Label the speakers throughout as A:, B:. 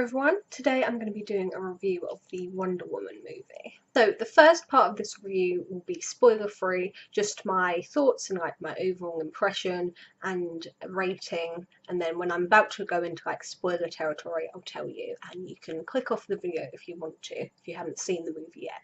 A: everyone, today I'm going to be doing a review of the Wonder Woman movie. So the first part of this review will be spoiler free, just my thoughts and like my overall impression and rating, and then when I'm about to go into like spoiler territory I'll tell you, and you can click off the video if you want to, if you haven't seen the movie yet.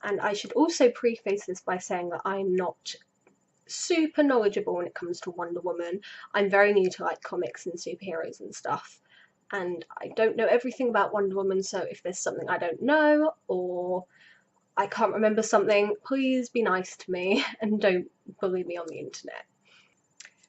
A: And I should also preface this by saying that I'm not super knowledgeable when it comes to Wonder Woman. I'm very new to like comics and superheroes and stuff, and I don't know everything about Wonder Woman, so if there's something I don't know or I can't remember something, please be nice to me and don't bully me on the internet.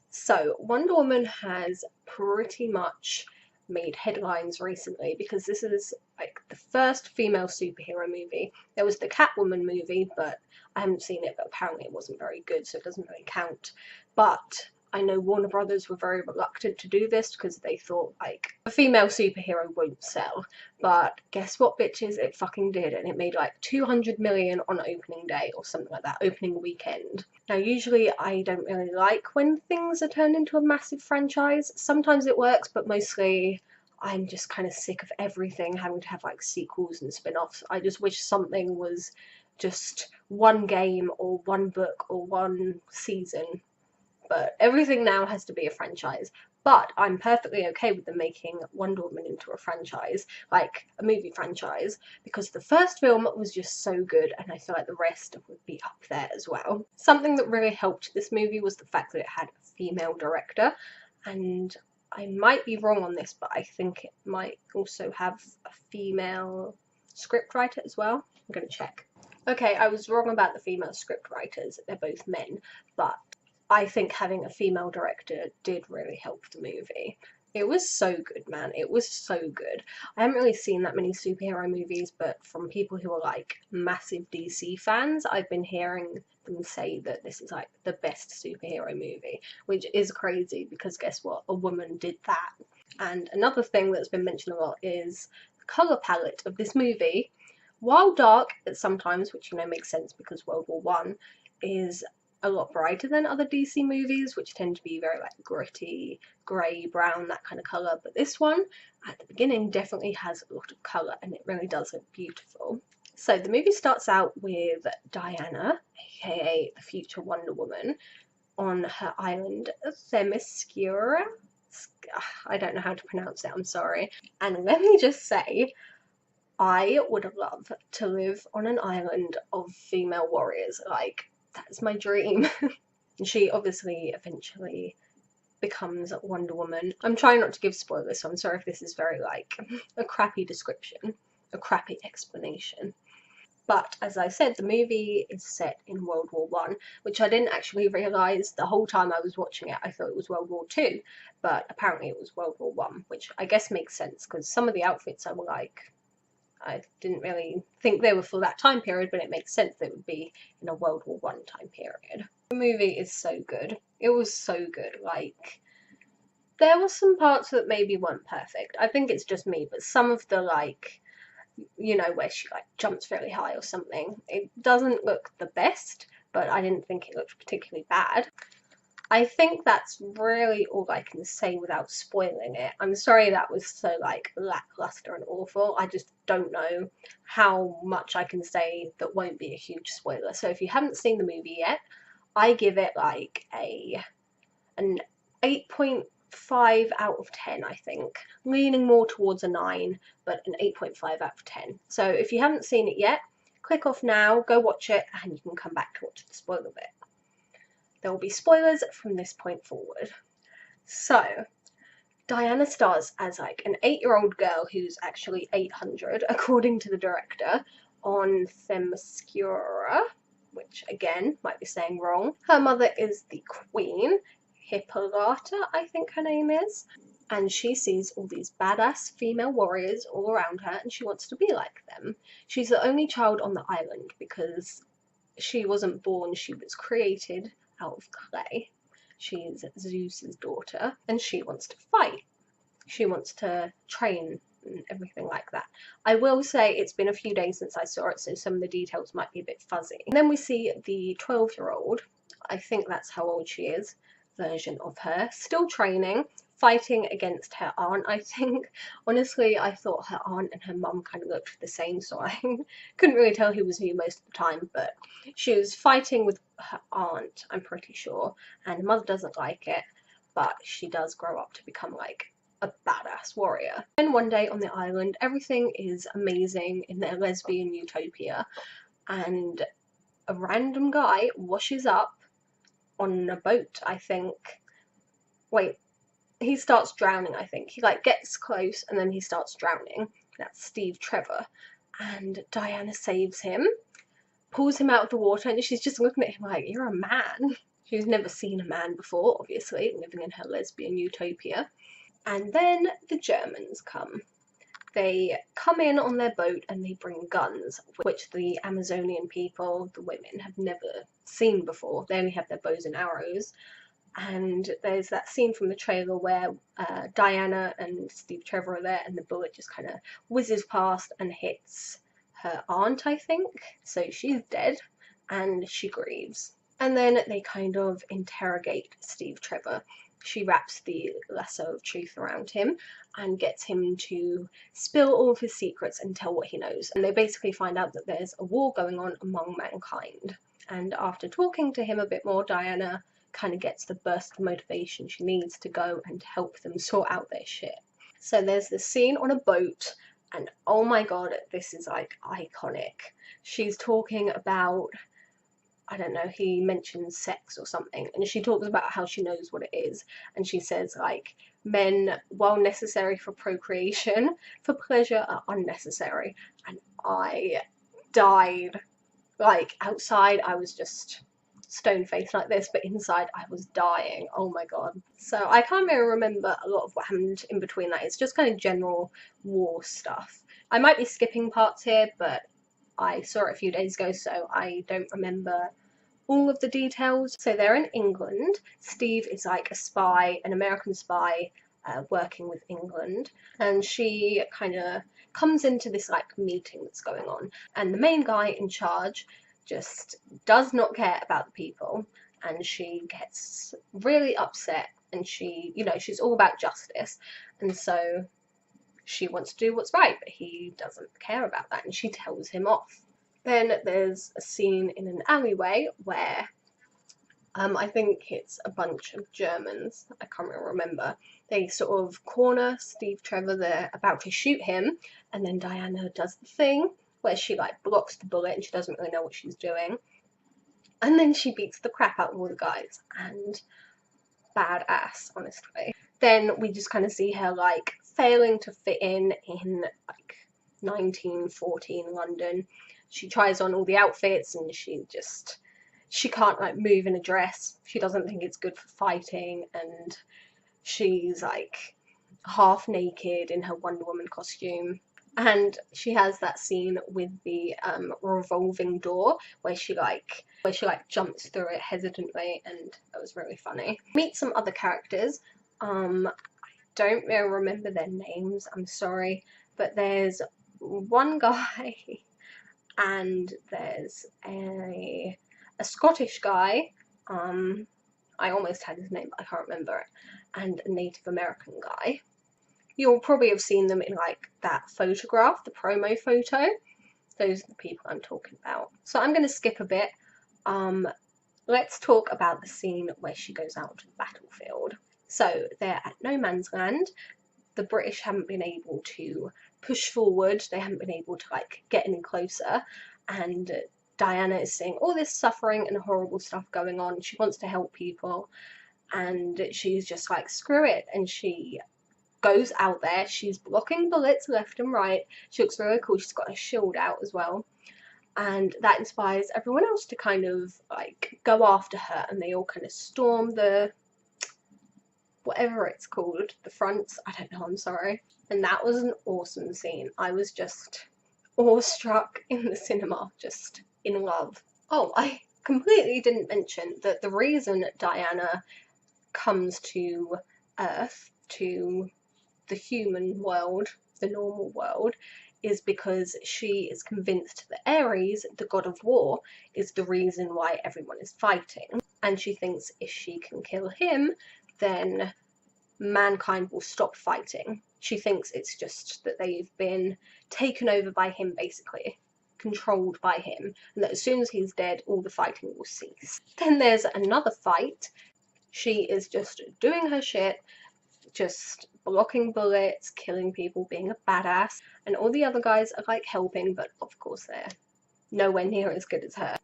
A: So Wonder Woman has pretty much made headlines recently because this is like the first female superhero movie. There was the Catwoman movie, but I haven't seen it, but apparently it wasn't very good, so it doesn't really count. But I know Warner Brothers were very reluctant to do this because they thought like a female superhero won't sell. But guess what, bitches? It fucking did, and it made like 200 million on opening day or something like that, opening weekend. Now usually I don't really like when things are turned into a massive franchise. Sometimes it works, but mostly I'm just kind of sick of everything having to have like sequels and spin-offs. I just wish something was just one game or one book or one season. But everything now has to be a franchise. But I'm perfectly okay with them making Wonder Woman into a franchise, like a movie franchise, because the first film was just so good and I feel like the rest would be up there as well. Something that really helped this movie was the fact that it had a female director, and I might be wrong on this, but I think it might also have a female scriptwriter as well. I'm going to check. Okay, I was wrong about the female scriptwriters. They're both men, but I think having a female director did really help the movie. It was so good, man. It was so good. I haven't really seen that many superhero movies, but from people who are like massive DC fans, I've been hearing them say that this is like the best superhero movie, which is crazy because guess what? A woman did that. And another thing that's been mentioned a lot is the colour palette of this movie. While dark at sometimes, which you know makes sense because World War One, is a lot brighter than other DC movies, which tend to be very like gritty, grey, brown, that kind of colour. But this one, at the beginning, definitely has a lot of colour and it really does look beautiful. So the movie starts out with Diana, aka the future Wonder Woman, on her island Themyscira. I don't know how to pronounce it, I'm sorry. And let me just say, I would love to live on an island of female warriors. Like, that's my dream. And she obviously eventually becomes Wonder Woman. I'm trying not to give spoilers, so I'm sorry if this is very like a crappy description, a crappy explanation. But as I said, the movie is set in World War One, which I didn't actually realise the whole time I was watching it. I thought it was World War Two, but apparently it was World War One, which I guess makes sense because some of the outfits I were like, I didn't really think they were for that time period, but it makes sense they would be in a World War One time period. The movie is so good. It was so good. Like, there were some parts that maybe weren't perfect. I think it's just me, but some of the like, you know, where she like jumps really high or something, it doesn't look the best, but I didn't think it looked particularly bad. I think that's really all I can say without spoiling it. I'm sorry that was so like lackluster and awful. I just don't know how much I can say that won't be a huge spoiler. So if you haven't seen the movie yet, I give it like an 8.5 out of 10, I think. Leaning more towards a 9, but an 8.5 out of 10. So if you haven't seen it yet, click off now, go watch it, and you can come back to watch the spoiler bit. There will be spoilers from this point forward. So, Diana stars as like an 8-year-old girl who's actually 800, according to the director, on Themyscira, which again, might be saying wrong. Her mother is the Queen, Hippolyta, I think her name is, and she sees all these badass female warriors all around her and she wants to be like them. She's the only child on the island because she wasn't born, she was created out of clay. She's Zeus's daughter and she wants to fight. She wants to train and everything like that. I will say it's been a few days since I saw it, so some of the details might be a bit fuzzy. And then we see the 12-year-old, I think that's how old she is, version of her, still training fighting against her aunt, I think. Honestly, I thought her aunt and her mum kind of looked the same, so I couldn't really tell who was who most of the time, but she was fighting with her aunt, I'm pretty sure, and her mother doesn't like it, but she does grow up to become like a badass warrior. Then one day on the island, everything is amazing in their lesbian utopia, and a random guy washes up on a boat, I think. Wait, he starts drowning, I think. He like gets close and then he starts drowning. That's Steve Trevor. And Diana saves him, pulls him out of the water, and she's just looking at him like, you're a man. She's never seen a man before, obviously, living in her lesbian utopia. And then the Germans come. They come in on their boat and they bring guns, which the Amazonian people, the women, have never seen before. They only have their bows and arrows. And there's that scene from the trailer where Diana and Steve Trevor are there and the bullet just kind of whizzes past and hits her aunt, I think. So she's dead and she grieves. And then they kind of interrogate Steve Trevor. She wraps the lasso of truth around him and gets him to spill all of his secrets and tell what he knows. And they basically find out that there's a war going on among mankind. And after talking to him a bit more, Diana kind of gets the burst of motivation she needs to go and help them sort out their shit. So there's this scene on a boat, and oh my god, this is like iconic. She's talking about, I don't know, he mentions sex or something, and she talks about how she knows what it is, and she says like, men, while necessary for procreation, for pleasure are unnecessary. And I died. Like, outside I was just stone-faced like this, but inside I was dying. Oh my god. So I can't really remember a lot of what happened in between that. It's just kind of general war stuff. I might be skipping parts here, but I saw it a few days ago, so I don't remember all of the details. So they're in England. Steve is like a spy, an American spy, working with England, and she kind of comes into this like meeting that's going on, and the main guy in charge just does not care about the people, and she gets really upset, and she, you know, she's all about justice, and so she wants to do what's right, but he doesn't care about that, and she tells him off. Then there's a scene in an alleyway where I think it's a bunch of Germans, I can't really remember. They sort of corner Steve Trevor, they're about to shoot him, and then Diana does the thing where she like blocks the bullet and she doesn't really know what she's doing. And then she beats the crap out of all the guys, and badass, honestly. Then we just kind of see her like failing to fit in like 1914 London. She tries on all the outfits and she can't like move in a dress. She doesn't think it's good for fighting, and she's like half naked in her Wonder Woman costume. And she has that scene with the revolving door where she jumps through it hesitantly, and that was really funny. Meet some other characters. I don't really remember their names, I'm sorry, but there's one guy and there's a Scottish guy, I almost had his name but I can't remember it, and a Native American guy. You'll probably have seen them in like that photograph, the promo photo. Those are the people I'm talking about. So I'm going to skip a bit. Let's talk about the scene where she goes out to the battlefield. So they're at no man's land. The British haven't been able to push forward. They haven't been able to like get any closer. And Diana is seeing all this suffering and horrible stuff going on. She wants to help people. And she's just like, screw it. And she goes out there. She's blocking bullets left and right. She looks really cool. She's got her shield out as well. And that inspires everyone else to kind of like go after her, and they all kind of storm the, whatever it's called, the fronts, I don't know, I'm sorry. And that was an awesome scene. I was just awestruck in the cinema, just in love. Oh, I completely didn't mention that the reason Diana comes to Earth, to the human world, the normal world, is because she is convinced that Ares, the god of war, is the reason why everyone is fighting. And she thinks if she can kill him, then mankind will stop fighting. She thinks it's just that they've been taken over by him, basically, controlled by him, and that as soon as he's dead, all the fighting will cease. Then there's another fight. She is just doing her shit, just blocking bullets, killing people, being a badass, and all the other guys are like helping, but of course they're nowhere near as good as her.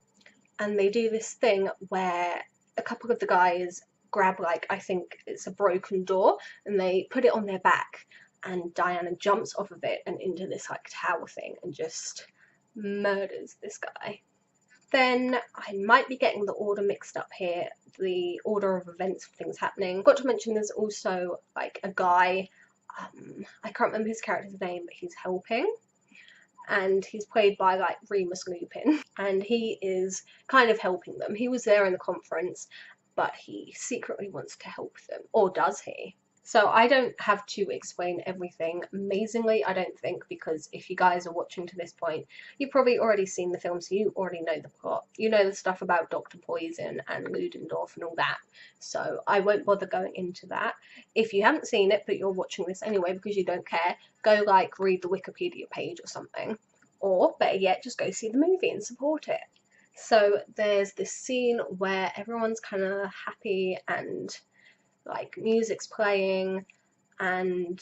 A: And they do this thing where a couple of the guys grab, like, I think it's a broken door, and they put it on their back, and Diana jumps off of it and into this like tower thing and just murders this guy. Then I might be getting the order mixed up here, the order of events of things happening. Got to mention there's also like a guy, I can't remember his character's name, but he's helping, and he's played by like Remus Lupin, and he is kind of helping them. He was there in the conference, but he secretly wants to help them, or does he? So I don't have to explain everything amazingly, I don't think, because if you guys are watching to this point, you've probably already seen the film, so you already know the plot. You know the stuff about Dr. Poison and Ludendorff and all that, so I won't bother going into that. If you haven't seen it, but you're watching this anyway because you don't care, go like read the Wikipedia page or something. Or, better yet, just go see the movie and support it. So there's this scene where everyone's kind of happy and like music's playing and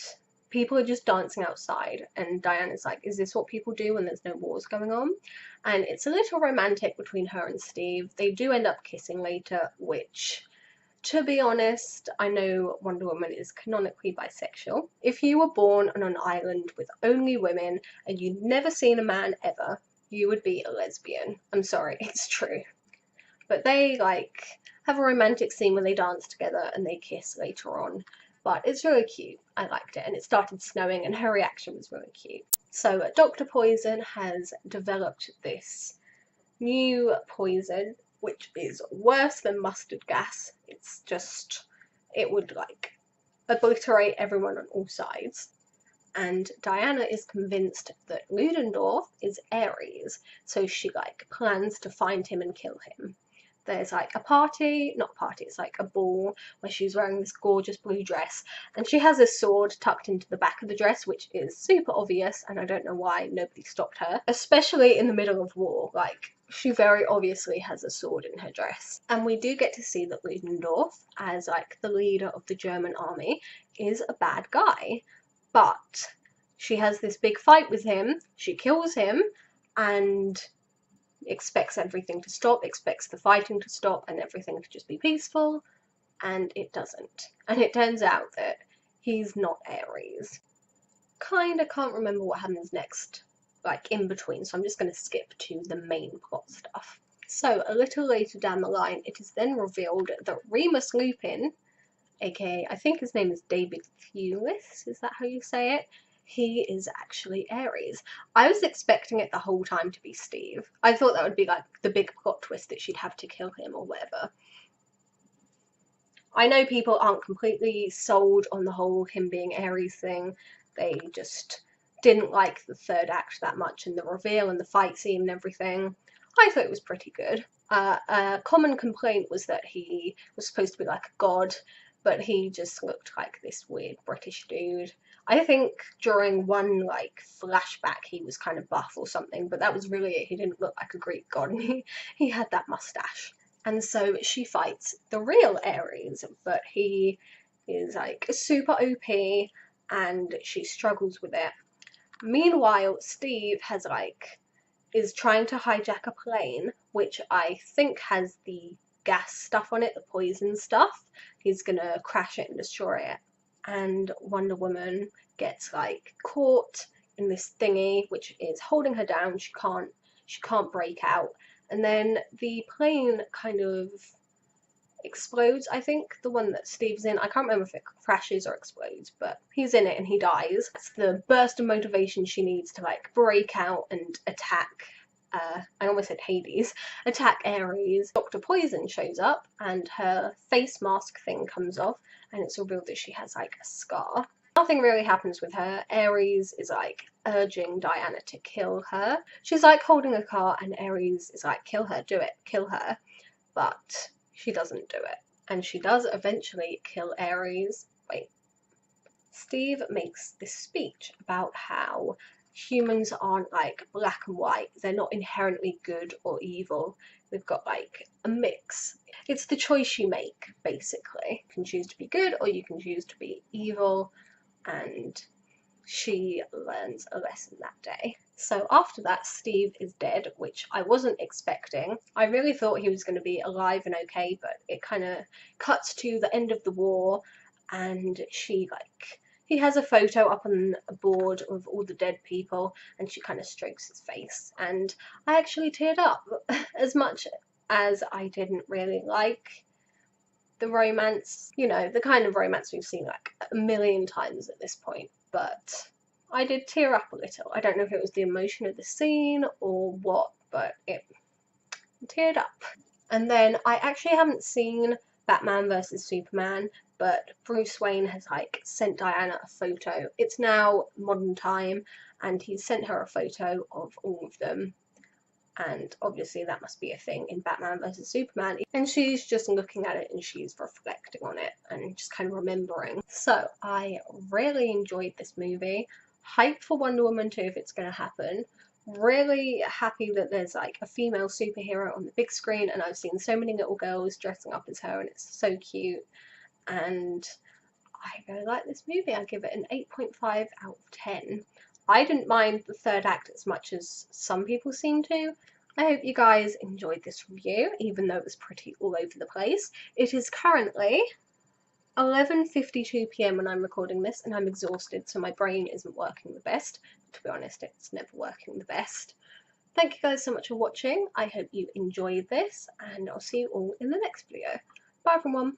A: people are just dancing outside, and Diana's like, is this what people do when there's no wars going on? And it's a little romantic between her and Steve. They do end up kissing later, which, to be honest, I know Wonder Woman is canonically bisexual. If you were born on an island with only women and you'd never seen a man ever, you would be a lesbian. I'm sorry, it's true. But they like have a romantic scene where they dance together and they kiss later on. But it's really cute. I liked it, and it started snowing and her reaction was really cute. So Dr. Poison has developed this new poison which is worse than mustard gas. It's just, it would like obliterate everyone on all sides. And Diana is convinced that Ludendorff is Ares, so she like plans to find him and kill him. There's like a party, not a party, it's like a ball where she's wearing this gorgeous blue dress, and she has a sword tucked into the back of the dress, which is super obvious, and I don't know why nobody stopped her, especially in the middle of war. Like, she very obviously has a sword in her dress. And we do get to see that Ludendorff, as like the leader of the German army, is a bad guy, but she has this big fight with him, she kills him, and expects everything to stop, expects the fighting to stop and everything to just be peaceful, and it doesn't. And it turns out that he's not Ares. Kinda can't remember what happens next, like in between, so I'm just going to skip to the main plot stuff. So a little later down the line, it is then revealed that Remus Lupin, aka I think his name is David Thewlis, is that how you say it? He is actually Ares. I was expecting it the whole time to be Steve. I thought that would be like the big plot twist, that she'd have to kill him or whatever. I know people aren't completely sold on the whole him being Ares thing. They just didn't like the third act that much, and the reveal and the fight scene and everything. I thought it was pretty good. A common complaint was that he was supposed to be like a god, but he just looked like this weird British dude. I think during one like flashback he was kind of buff or something, but that was really it. He didn't look like a Greek god, and he had that mustache. And so she fights the real Ares, but he is like super OP and she struggles with it. Meanwhile, Steve is trying to hijack a plane, which I think has the gas stuff on it, the poison stuff. He's gonna crash it and destroy it. And Wonder Woman gets like caught in this thingy which is holding her down. She can't break out. And then the plane kind of explodes, I think, the one that Steve's in. I can't remember if it crashes or explodes, but he's in it and he dies. It's the burst of motivation she needs to like break out and attack, I almost said Hades, attack Ares. Dr. Poison shows up and her face mask thing comes off, and it's revealed that she has like a scar. Nothing really happens with her. Ares is like urging Diana to kill her. She's like holding a car and Ares is like, kill her, do it, kill her. But she doesn't do it. And she does eventually kill Ares. Wait, Steve makes this speech about how humans aren't like black and white, they're not inherently good or evil. We've got like a mix. It's the choice you make, basically. You can choose to be good or you can choose to be evil, and she learns a lesson that day. So after that, Steve is dead, which I wasn't expecting. I really thought he was going to be alive and okay, but it kind of cuts to the end of the war, and he has a photo up on a board of all the dead people, and she kind of strokes his face, and I actually teared up. As much as I didn't really like the romance, you know, the kind of romance we've seen like a million times at this point, but I did tear up a little. I don't know if it was the emotion of the scene or what, but it teared up. And then I actually haven't seen Batman vs Superman, but Bruce Wayne has like sent Diana a photo. It's now modern time, and he's sent her a photo of all of them, and obviously that must be a thing in Batman vs Superman, and she's just looking at it and she's reflecting on it and just kind of remembering. So I really enjoyed this movie. Hyped for Wonder Woman 2 if it's going to happen. Really happy that there's like a female superhero on the big screen, and I've seen so many little girls dressing up as her and it's so cute, and I really like this movie. I give it an 8.5 out of 10. I didn't mind the third act as much as some people seem to. I hope you guys enjoyed this review, even though it was pretty all over the place. It is currently 11:52 p.m. when I'm recording this, and I'm exhausted, so my brain isn't working the best. To be honest, it's never working the best. Thank you guys so much for watching. I hope you enjoyed this, and I'll see you all in the next video. Bye everyone!